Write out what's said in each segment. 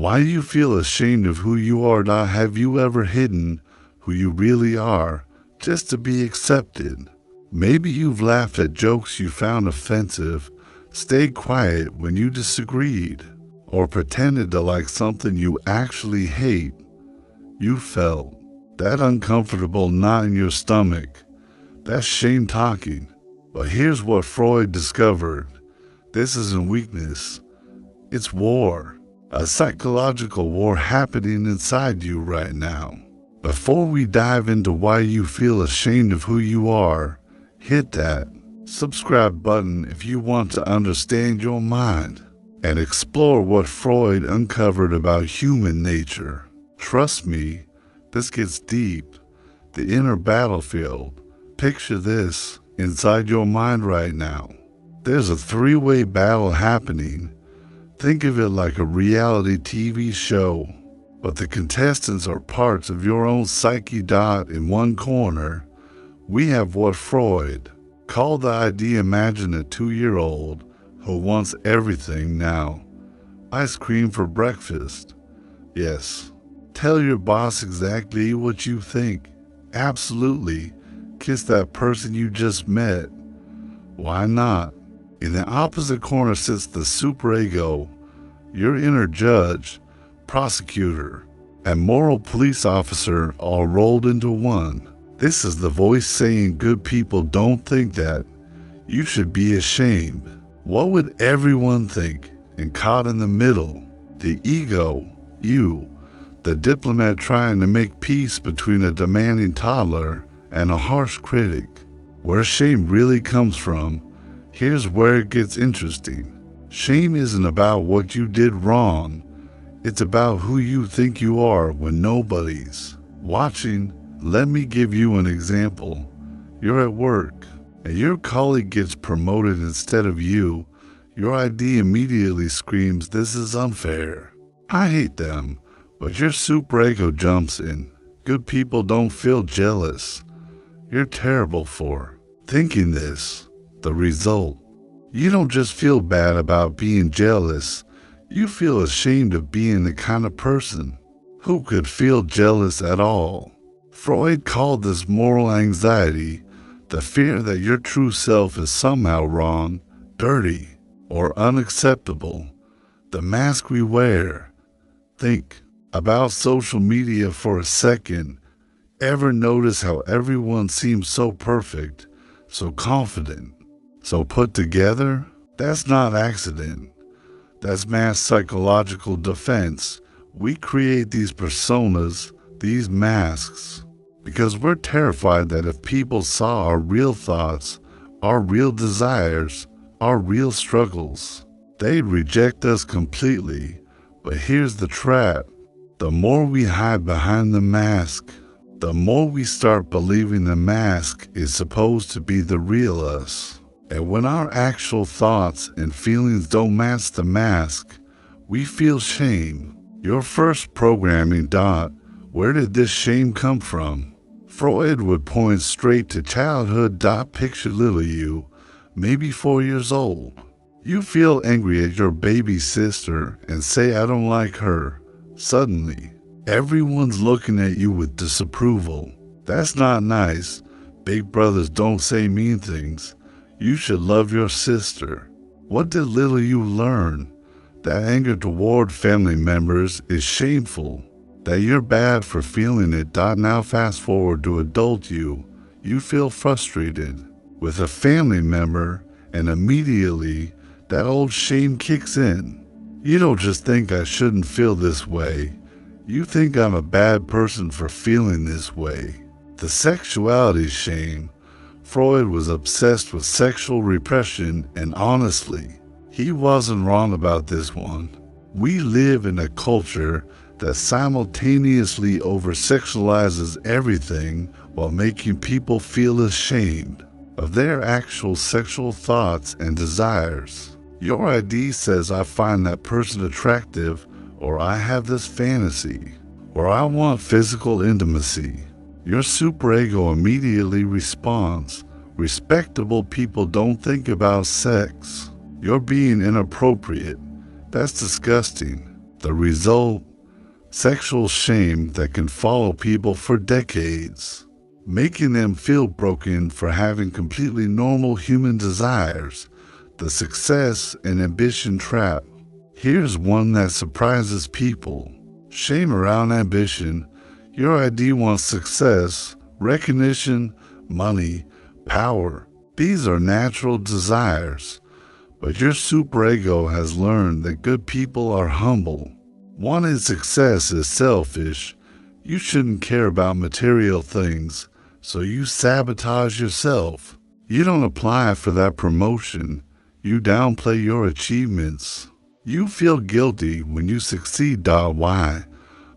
Why you feel ashamed of who you are? Not have you ever hidden who you really are just to be accepted? Maybe you've laughed at jokes you found offensive, stayed quiet when you disagreed, or pretended to like something you actually hate. You felt that uncomfortable knot in your stomach. That's shame talking. But here's what Freud discovered. This isn't weakness. It's war. A psychological war happening inside you right now. Before we dive into why you feel ashamed of who you are, hit that subscribe button if you want to understand your mind and explore what Freud uncovered about human nature. Trust me, this gets deep. The inner battlefield. Picture this inside your mind right now. There's a three-way battle happening. Think of it like a reality TV show, but the contestants are parts of your own psyche. In one corner, we have what Freud called the idea. Imagine a 2-year-old who wants everything now. Ice cream for breakfast. Yes. Tell your boss exactly what you think. Absolutely. Kiss that person you just met. Why not? In the opposite corner sits the superego, your inner judge, prosecutor, and moral police officer all rolled into one. This is the voice saying good people don't think that. You should be ashamed. What would everyone think? And caught in the middle, the ego, you, the diplomat trying to make peace between a demanding toddler and a harsh critic. Where shame really comes from, here's where it gets interesting. Shame isn't about what you did wrong. It's about who you think you are when nobody's watching. Let me give you an example. You're at work and your colleague gets promoted instead of you. Your ID immediately screams, "This is unfair. I hate them." But your superego jumps in. Good people don't feel jealous. You're terrible for thinking this. The result, you don't just feel bad about being jealous. You feel ashamed of being the kind of person who could feel jealous at all. Freud called this moral anxiety, the fear that your true self is somehow wrong, dirty, or unacceptable. The mask we wear. Think about social media for a second. Ever notice how everyone seems so perfect, so confident, so put together? That's not accident. That's mass psychological defense. We create these personas, these masks, because we're terrified that if people saw our real thoughts, our real desires, our real struggles, they'd reject us completely. But here's the trap. The more we hide behind the mask, the more we start believing the mask is supposed to be the real us. And when our actual thoughts and feelings don't match the mask, we feel shame. Your first programming. Where did this shame come from? Freud would point straight to childhood. Picture little you, maybe 4 years old. You feel angry at your baby sister and say, "I don't like her." Suddenly, everyone's looking at you with disapproval. That's not nice. Big brothers don't say mean things. You should love your sister. What did little you learn? That anger toward family members is shameful. That you're bad for feeling it. Now fast forward to adult you. You feel frustrated with a family member and immediately that old shame kicks in. You don't just think I shouldn't feel this way. You think I'm a bad person for feeling this way. The sexuality shame. Freud was obsessed with sexual repression, and honestly, he wasn't wrong about this one. We live in a culture that simultaneously over-sexualizes everything while making people feel ashamed of their actual sexual thoughts and desires. Your ID says, "I find that person attractive," or "I have this fantasy," or "I want physical intimacy." Your superego immediately responds, "Respectable people don't think about sex. You're being inappropriate. That's disgusting." The result? Sexual shame that can follow people for decades, making them feel broken for having completely normal human desires, the success and ambition trap. Here's one that surprises people. Shame around ambition. Your ID wants success, recognition, money, power. These are natural desires, but your superego has learned that good people are humble. Wanting success is selfish. You shouldn't care about material things, so you sabotage yourself. You don't apply for that promotion. You downplay your achievements. You feel guilty when you succeed. Why?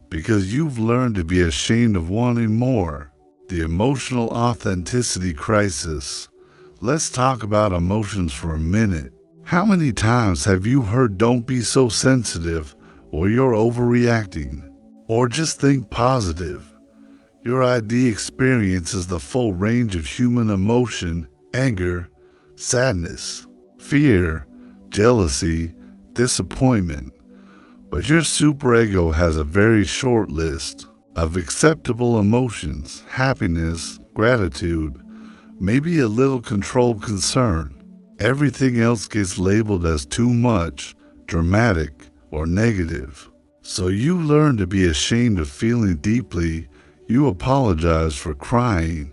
Because you've learned to be ashamed of wanting more. The emotional authenticity crisis. Let's talk about emotions for a minute. How many times have you heard "don't be so sensitive," or "you're overreacting," or "just think positive"? Your ID experiences the full range of human emotion: anger, sadness, fear, jealousy, disappointment. But your superego has a very short list of acceptable emotions: happiness, gratitude, maybe a little controlled concern. Everything else gets labeled as too much, dramatic, or negative. So you learn to be ashamed of feeling deeply. You apologize for crying.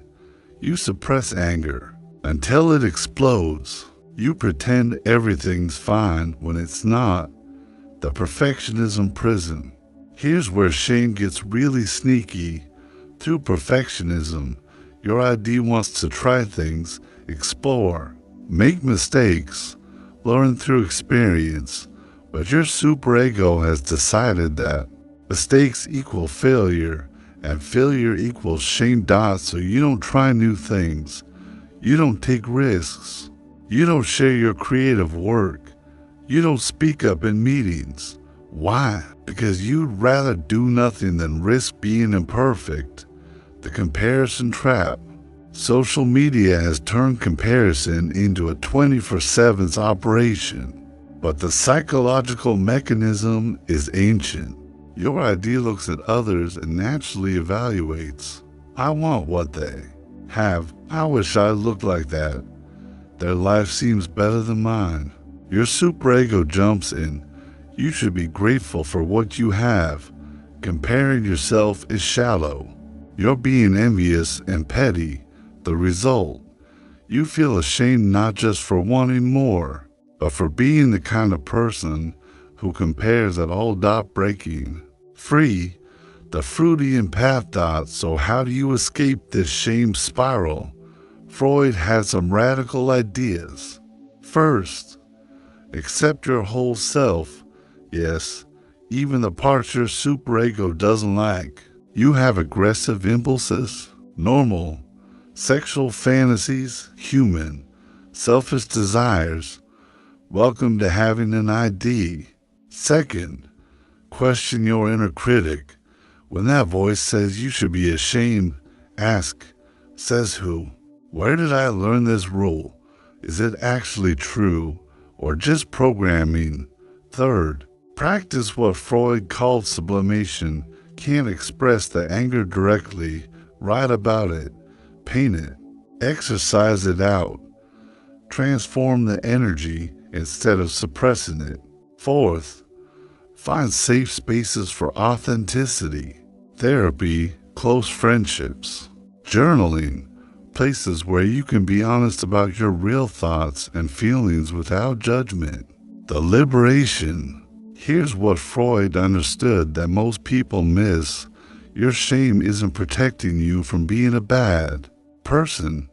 You suppress anger until it explodes. You pretend everything's fine when it's not. The perfectionism prison. Here's where shame gets really sneaky. Through perfectionism, your ID wants to try things, explore, make mistakes, learn through experience. But your superego has decided that mistakes equal failure, and failure equals shame. So you don't try new things. You don't take risks. You don't share your creative work. You don't speak up in meetings. Why? Because you'd rather do nothing than risk being imperfect. The comparison trap. Social media has turned comparison into a 24/7 operation. But the psychological mechanism is ancient. Your ID looks at others and naturally evaluates. I want what they have. I wish I looked like that. Their life seems better than mine. Your superego jumps in. You should be grateful for what you have. Comparing yourself is shallow. You're being envious and petty. The result? You feel ashamed not just for wanting more, but for being the kind of person who compares at all. Breaking free, the fruity empath. So how do you escape this shame spiral? Freud had some radical ideas. First, accept your whole self. Yes, even the parts your superego doesn't like. You have aggressive impulses, normal. Sexual fantasies, human. Selfish desires, welcome to having an ID. Second, question your inner critic. When that voice says you should be ashamed, ask, says who? Where did I learn this rule? Is it actually true, or just programming? Third, practice what Freud called sublimation. Can't express the anger directly, write about it. Paint it, exercise it out, transform the energy instead of suppressing it. Fourth, find safe spaces for authenticity, therapy, close friendships, journaling, places where you can be honest about your real thoughts and feelings without judgment. The liberation. Here's what Freud understood that most people miss. Your shame isn't protecting you from being a bad person.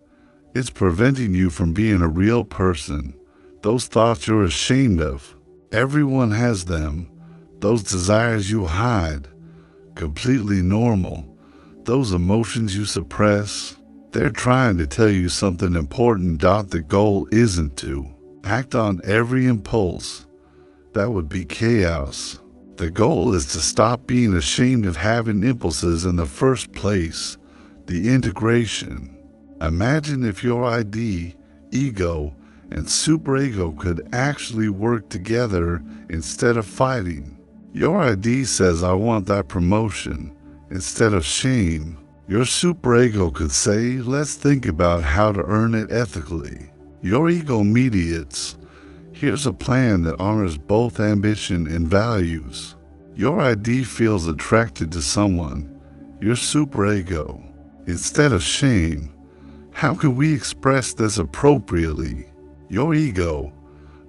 It's preventing you from being a real person. Those thoughts you're ashamed of, everyone has them. Those desires you hide, completely normal. Those emotions you suppress, they're trying to tell you something important. The goal isn't to act on every impulse. That would be chaos. The goal is to stop being ashamed of having impulses in the first place. The integration. Imagine if your ID, ego, and superego could actually work together instead of fighting. Your ID says, I want that promotion, instead of shame. Your superego could say, let's think about how to earn it ethically. Your ego mediates, here's a plan that honors both ambition and values. Your ID feels attracted to someone, your superego. Instead of shame, how can we express this appropriately? Your ego,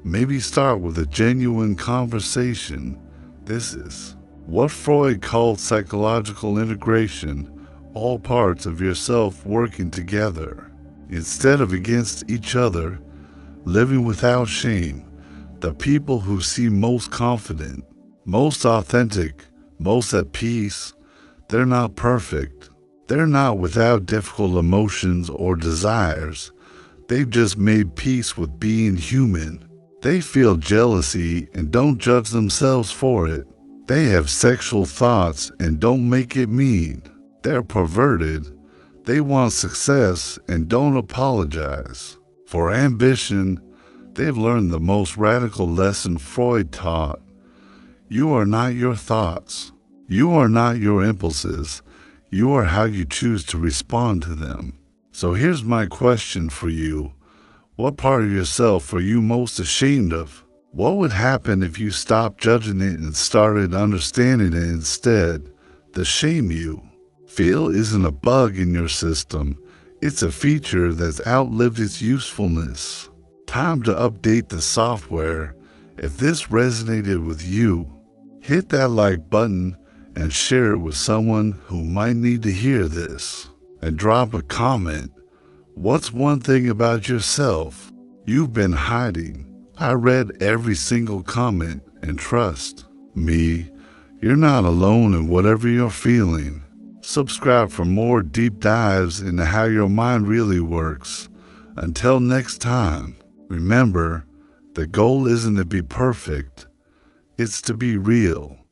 maybe start with a genuine conversation. This is what Freud called psychological integration, all parts of yourself working together, instead of against each other, living without shame. The people who seem most confident, most authentic, most at peace, they're not perfect. They're not without difficult emotions or desires. They've just made peace with being human. They feel jealousy and don't judge themselves for it. They have sexual thoughts and don't make it mean. They're perverted. They want success and don't apologize. For ambition, they've learned the most radical lesson Freud taught. You are not your thoughts. You are not your impulses. You are how you choose to respond to them. So here's my question for you. What part of yourself are you most ashamed of? What would happen if you stopped judging it and started understanding it instead? The shame you feel isn't a bug in your system. It's a feature that's outlived its usefulness. Time to update the software. If this resonated with you, hit that like button and share it with someone who might need to hear this. And drop a comment. What's one thing about yourself you've been hiding? I read every single comment, and trust me, you're not alone in whatever you're feeling. Subscribe for more deep dives into how your mind really works. Until next time, remember, the goal isn't to be perfect, it's to be real.